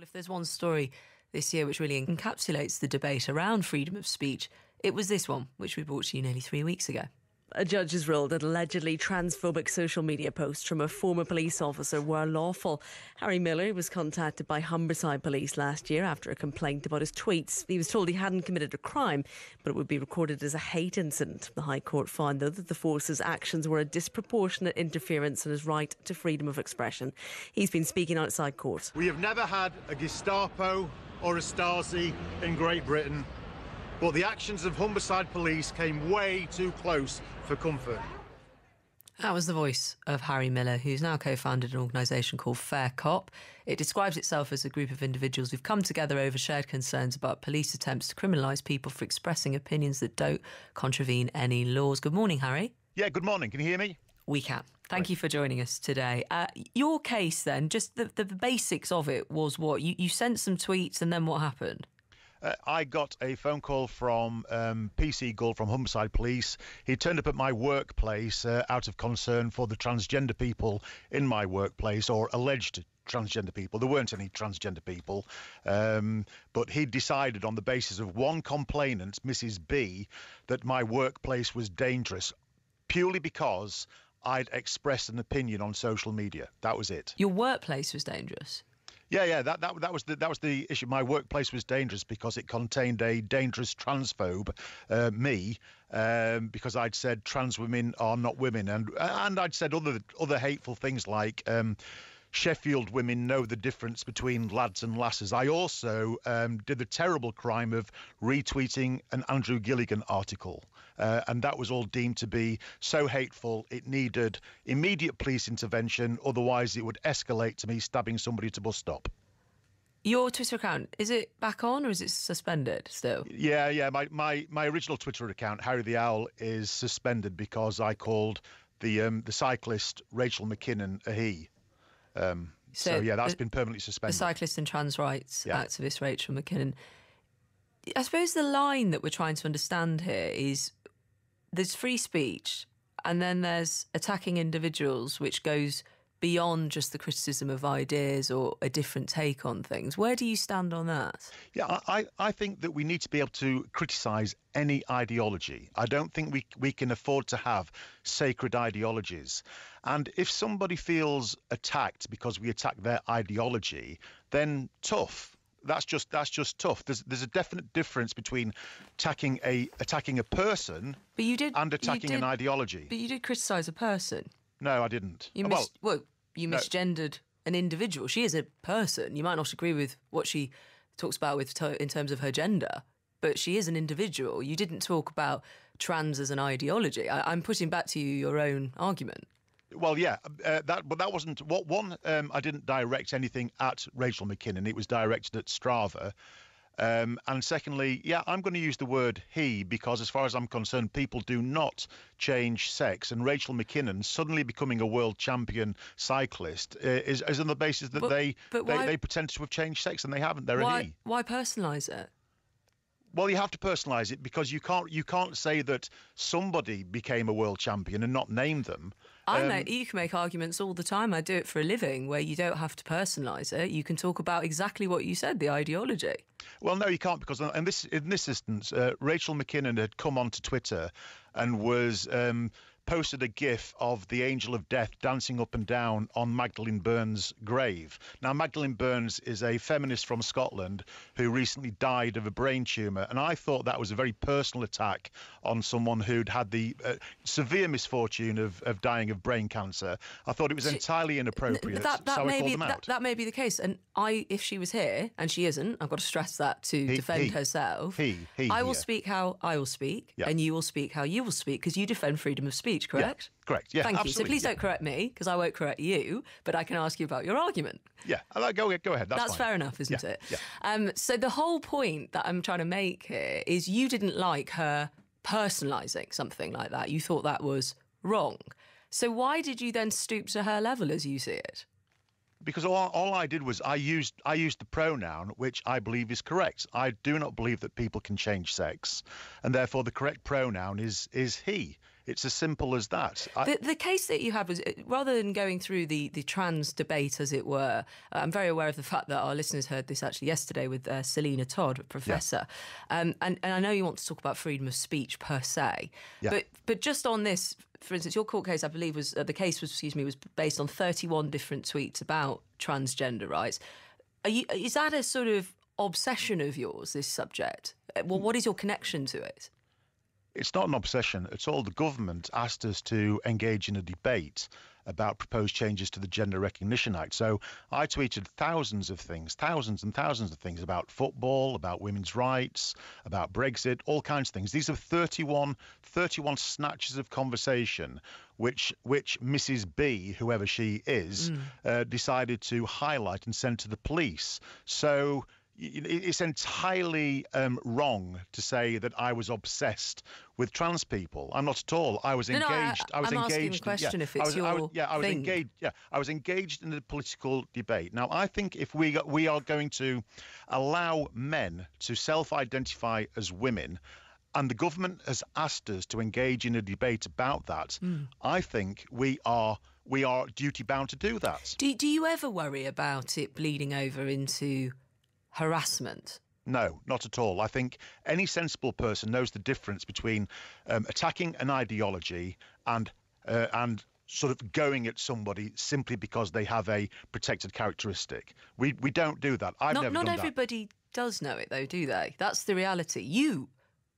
Well, if there's one story this year which really encapsulates the debate around freedom of speech, it was this one, which we brought to you nearly 3 weeks ago. A judge has ruled that allegedly transphobic social media posts from a former police officer were lawful. Harry Miller was contacted by Humberside Police last year after a complaint about his tweets. He was told he hadn't committed a crime, but it would be recorded as a hate incident. The High Court found, though, that the force's actions were a disproportionate interference in his right to freedom of expression. He's been speaking outside court. We have never had a Gestapo or a Stasi in Great Britain, but the actions of Humberside Police came way too close for comfort. That was the voice of Harry Miller, who's now co-founded an organisation called FairCop. It describes itself as a group of individuals who've come together over shared concerns about police attempts to criminalise people for expressing opinions that don't contravene any laws. Good morning, Harry. Yeah, good morning. Can you hear me? We can. Thank you for joining us today. Your case then, just the basics of it was what? You sent some tweets and then what happened? I got a phone call from PC Gull from Humberside Police. He turned up at my workplace out of concern for the transgender people in my workplace, or alleged transgender people. There weren't any transgender people, but he decided on the basis of one complainant, Mrs. B, that my workplace was dangerous, purely because I'd expressed an opinion on social media. That was it. Your workplace was dangerous? Yeah, that was the issue. My workplace was dangerous because it contained a dangerous transphobe, me, because I'd said trans women are not women, and I'd said other hateful things like Sheffield women know the difference between lads and lasses. I also did the terrible crime of retweeting an Andrew Gilligan article, and that was all deemed to be so hateful it needed immediate police intervention, otherwise it would escalate to me stabbing somebody at a bus stop. Your Twitter account, is it back on or is it suspended still? Yeah. My original Twitter account, Harry the Owl, is suspended because I called the cyclist Rachel McKinnon a he. So that's been permanently suspended. The cyclist and trans rights activist Rachel McKinnon. I suppose the line that we're trying to understand here is there's free speech and then there's attacking individuals, which goes beyond just the criticism of ideas or a different take on things. Where do you stand on that? Yeah, I think that we need to be able to criticise any ideology. I don't think we can afford to have sacred ideologies. And if somebody feels attacked because we attack their ideology, then tough. That's just tough. There's a definite difference between attacking a person and attacking an ideology. But you did criticise a person. No, I didn't. You misgendered an individual. She is a person. You might not agree with what she talks about in terms of her gender, but she is an individual. You didn't talk about trans as an ideology. I'm putting back to you your own argument. Well, yeah, but that wasn't what one. I didn't direct anything at Rachel McKinnon. It was directed at Strava. And secondly, I'm going to use the word he because, as far as I'm concerned, people do not change sex. And Rachel McKinnon suddenly becoming a world champion cyclist is on the basis that they pretend to have changed sex, and they haven't. They're a he. Why personalise it? Well, you have to personalise it because you can't say that somebody became a world champion and not name them. You can make arguments all the time. I do it for a living where you don't have to personalise it. You can talk about exactly what you said, the ideology. Well, no, you can't because in this instance, Rachel McKinnon had come onto Twitter and was posted a GIF of the angel of death dancing up and down on Magdalene Byrne's grave. Now, Magdalene Byrne is a feminist from Scotland who recently died of a brain tumour, and I thought that was a very personal attack on someone who'd had the severe misfortune of dying of brain cancer. I thought it was entirely inappropriate, so I called them out. That may be the case, and if she was here, and she isn't, I've got to stress that to defend herself. I will speak how I will speak, and you will speak how you will speak, because you defend freedom of speech, correct? Yeah, correct, yeah. Thank absolutely, you. So please don't correct me, because I won't correct you, but I can ask you about your argument. Yeah, go ahead. That's fine. Fair enough, isn't it? Yeah. So the whole point that I'm trying to make here is you didn't like her personalising something like that. You thought that was wrong. So why did you then stoop to her level as you see it? Because all I did was I used the pronoun, which I believe is correct. I do not believe that people can change sex, and therefore the correct pronoun is he. It's as simple as that. The case that you had was, rather than going through the trans debate, as it were, I'm very aware of the fact that our listeners heard this actually yesterday with Selina Todd, Professor. Yeah. And I know you want to talk about freedom of speech per se. Yeah. But just on this, for instance, your court case, I believe, was was based on 31 different tweets about transgender rights. Is that a sort of obsession of yours, this subject? Well, what is your connection to it? It's not an obsession at all. The government asked us to engage in a debate about proposed changes to the Gender Recognition Act. So I tweeted thousands and thousands of things about football, about women's rights, about Brexit, all kinds of things. These are 31 snatches of conversation which Mrs. B, whoever she is, decided to highlight and send to the police. So it's entirely wrong to say that I was obsessed with trans people. I'm not at all. I was engaged. I'm asking the question if it's your thing. I was engaged in the political debate. Now, I think if we are going to allow men to self-identify as women, and the government has asked us to engage in a debate about that, I think we are duty bound to do that. Do you ever worry about it bleeding over into harassment? No, not at all. I think any sensible person knows the difference between attacking an ideology and sort of going at somebody simply because they have a protected characteristic. We don't do that. I've never done that. Not everybody does know it, though, do they? That's the reality. You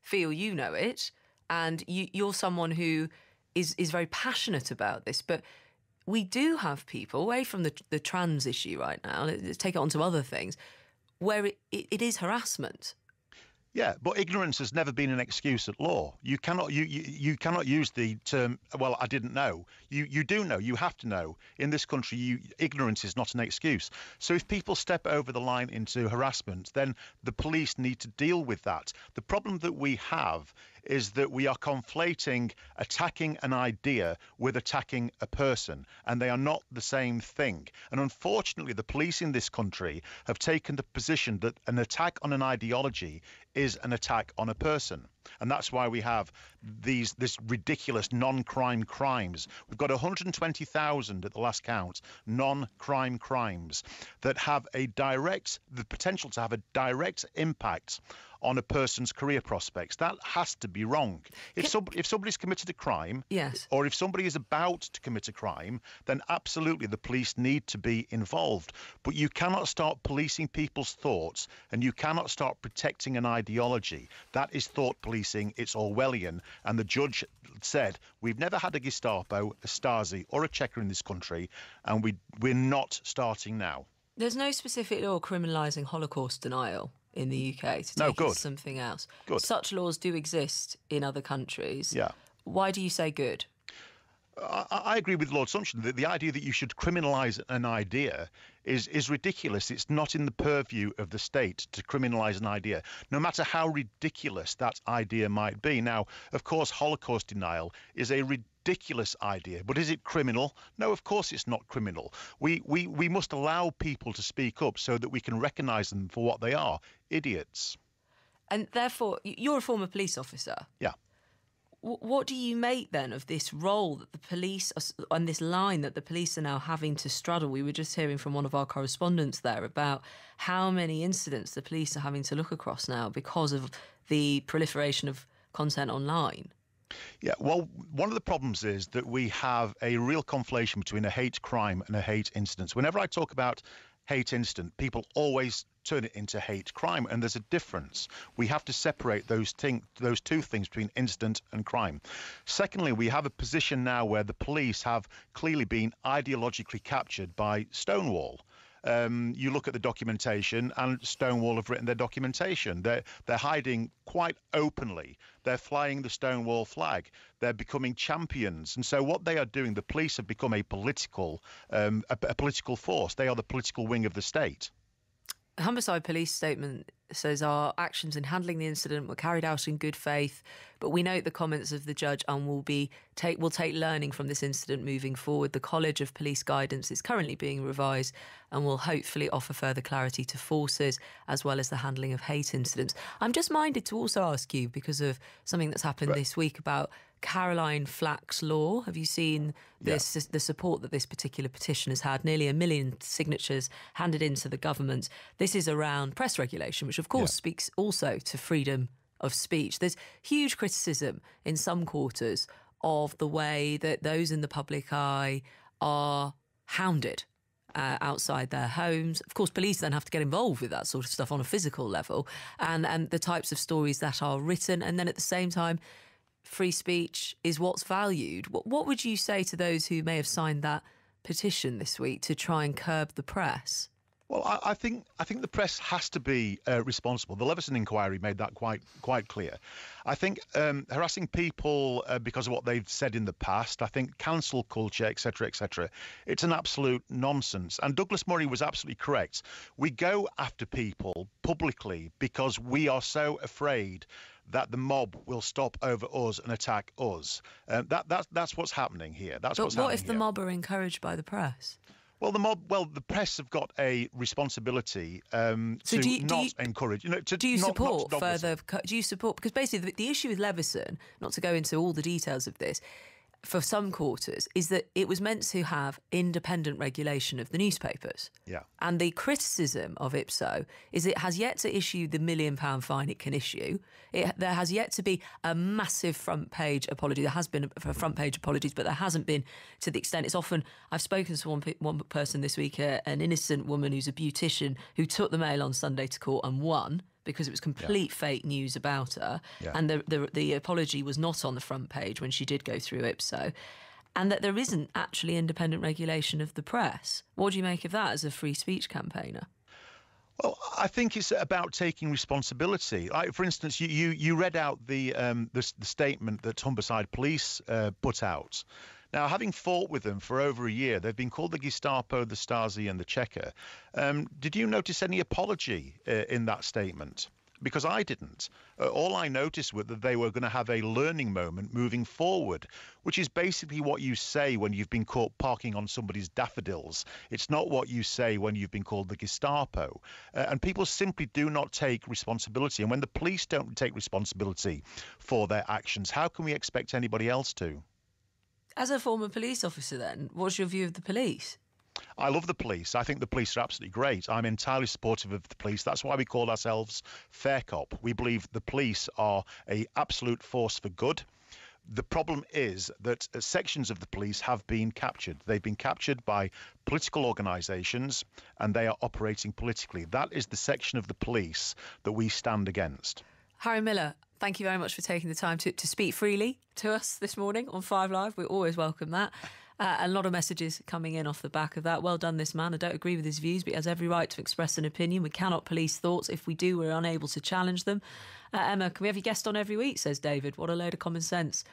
feel you know it, and you're someone who is very passionate about this, but we do have people, away from the trans issue right now, let's take it on to other things, where it is harassment. Yeah, but ignorance has never been an excuse at law. You cannot use the term, well, I didn't know. You do know. You have to know. In this country, ignorance is not an excuse. So if people step over the line into harassment, then the police need to deal with that. The problem that we have is that we are conflating attacking an idea with attacking a person, and they are not the same thing. And unfortunately, the police in this country have taken the position that an attack on an ideology is an attack on a person. And that's why we have this ridiculous non-crime crimes. We've got 120,000 at the last count, non-crime crimes that have the potential to have a direct impact on a person's career prospects. That has to be wrong. If somebody's committed a crime, yes, or if somebody is about to commit a crime, then absolutely the police need to be involved. But you cannot start policing people's thoughts, and you cannot start protecting an ideology. That is thought policing. It's Orwellian. And the judge said, we've never had a Gestapo, a Stasi, or a Checker in this country, and we're not starting now. There's no specific law criminalising Holocaust denial in the UK, to take it to something else. Good. Such laws do exist in other countries. Yeah. Why do you say good? I agree with Lord Sumption that the idea that you should criminalise an idea is ridiculous. It's not in the purview of the state to criminalise an idea, no matter how ridiculous that idea might be. Now, of course, Holocaust denial is a ridiculous idea, but is it criminal? No, of course it's not criminal. We must allow people to speak up so that we can recognise them for what they are, idiots. And therefore, you're a former police officer. Yeah. What do you make then of this role that the police, on this line that the police are now having to straddle? We were just hearing from one of our correspondents there about how many incidents the police are having to look across now because of the proliferation of content online. Yeah, well, one of the problems is that we have a real conflation between a hate crime and a hate incident. Whenever I talk about hate incident, people always turn it into hate crime, and there's a difference. We have to separate those two things between incident and crime. Secondly, we have a position now where the police have clearly been ideologically captured by Stonewall. You look at the documentation, and Stonewall have written their documentation. They're hiding quite openly. They're flying the Stonewall flag. They're becoming champions. And so what they are doing, the police have become a political force. They are the political wing of the state. The Humberside Police statement says our actions in handling the incident were carried out in good faith, but we note the comments of the judge and will take learning from this incident moving forward. The College of Police Guidance is currently being revised and will hopefully offer further clarity to forces as well as the handling of hate incidents. I'm just minded to also ask you, because of something that's happened this week, about Caroline Flack's law. Have you seen this? The support that this particular petition has had? Nearly 1 million signatures handed into the government. This is around press regulation, which of course speaks also to freedom of speech. There's huge criticism in some quarters of the way that those in the public eye are hounded outside their homes. Of course, police then have to get involved with that sort of stuff on a physical level, and the types of stories that are written. And then at the same time, free speech is what's valued. What would you say to those who may have signed that petition this week to try and curb the press? Well, I think the press has to be responsible. The Leveson inquiry made that quite clear. I think harassing people because of what they've said in the past, I think cancel culture, etc., it's an absolute nonsense. And Douglas Murray was absolutely correct. We go after people publicly because we are so afraid that the mob will stop over us and attack us. That's what's happening here. But what if the mob are encouraged by the press? Well, the press have got a responsibility to not encourage. Do you support further? Do you support? Because basically, the issue with Leveson, not to go into all the details of this, for some quarters, is that it was meant to have independent regulation of the newspapers. Yeah. And the criticism of Ipso is it has yet to issue the £1 million fine it can issue. There has yet to be a massive front page apology. There has been front page apologies, but there hasn't been to the extent. It's often, I've spoken to one person this week, an innocent woman who's a beautician who took the Mail on Sunday to court and won, because it was complete fake news about her. Yeah. And the apology was not on the front page when she did go through Ipso. And that there isn't actually independent regulation of the press. What do you make of that as a free speech campaigner? Well, I think it's about taking responsibility. Like, for instance, you read out the statement that Humberside Police put out. Now, having fought with them for over a year, they've been called the Gestapo, the Stasi and the Checker. Did you notice any apology in that statement? Because I didn't. All I noticed was that they were going to have a learning moment moving forward, which is basically what you say when you've been caught parking on somebody's daffodils. It's not what you say when you've been called the Gestapo. And people simply do not take responsibility. And when the police don't take responsibility for their actions, how can we expect anybody else to? As a former police officer, then, what's your view of the police? I love the police. I think the police are absolutely great. I'm entirely supportive of the police. That's why we call ourselves FairCop. We believe the police are an absolute force for good. The problem is that sections of the police have been captured. They've been captured by political organisations and they are operating politically. That is the section of the police that we stand against. Harry Miller, thank you very much for taking the time to speak freely to us this morning on 5 Live. We always welcome that. A lot of messages coming in off the back of that. Well done, this man. I don't agree with his views, but he has every right to express an opinion. We cannot police thoughts. If we do, we're unable to challenge them. Emma, can we have your guest on every week, says David. What a load of common sense.